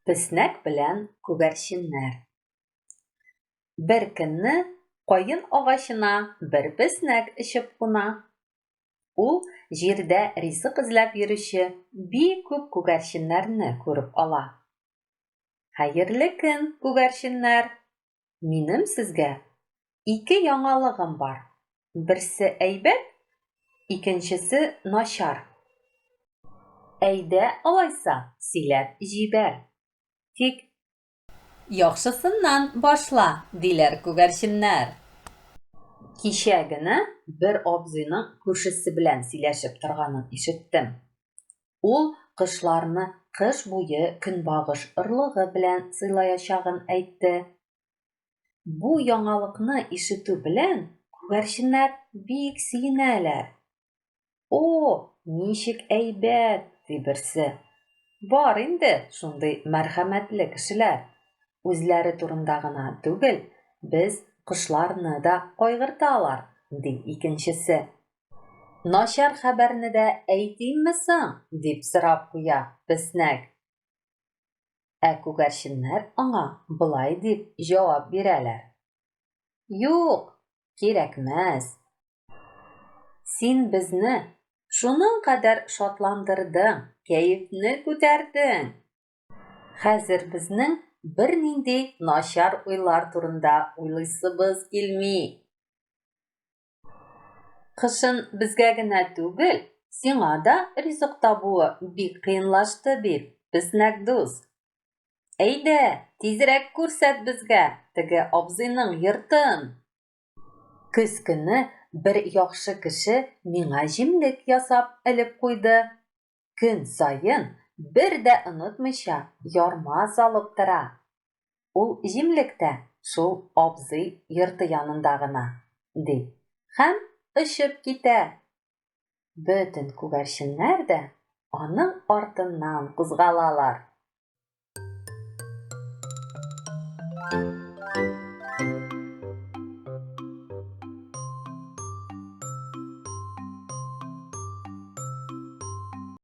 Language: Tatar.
Песнәк белән күгәрченнәр. Бер көнне каен агачына бер песнәк очып куна. Ул җирдә ризык эзләп йөрүче бик күп күгәрченнәрне күреп ала. Хәерле көн, күгәрченнәр! Минем сезгә 2 яңалыгым бар. Берсе әйбәт, икенчесе начар. Әйдә, алайса, сөйләп җибәр. Тик яхшысыннан башла, диләр күгәрченнәр. Кичә генә бер абзыйның күршесе белән сөйләшеп торганын ишеттем. Ул кошларны кыш буе көнбагыш орлыгы белән сыйлаячагын әйтте. Бу яңалыкны ишетү белән күгәрченнәр бик сөенәләр. О, ничек әйбәт, ди берсе. Бар инде шундый мәрхәмәтле кешеләр. Үзләре турында гына түгел, без кошларны да кайгырталар, ди икенчесе. Начар хәбәрне дә әйтимме соң, дип сорап куя песнәк. Ә күгәрченнәр аңа болай дип җавап бирәләр. Юк, кирәкмәс. Син безне шуның кадәр шатландырдың, кәефне күтәрдең. Хәзер безнең бернинди начар уйлар турында уйлыйсыбыз килми. Кышын безгә генә түгел, сиңа да ризык табуы бик кыенлашты бит, песнәк дус. Әйдә, тизрәк күрсәт безгә теге абзыйның йортын. Көз көне бер яхшы кеше миңа җимлек ясап элеп куйды. Көн саен бер дә онытмыйча ярма салып тора. Ул җимлек тә шул абзый йорты янында гына, ди. Һәм очып китә. Бөтен күгәрченнәр дә аның артыннан кузгалалар.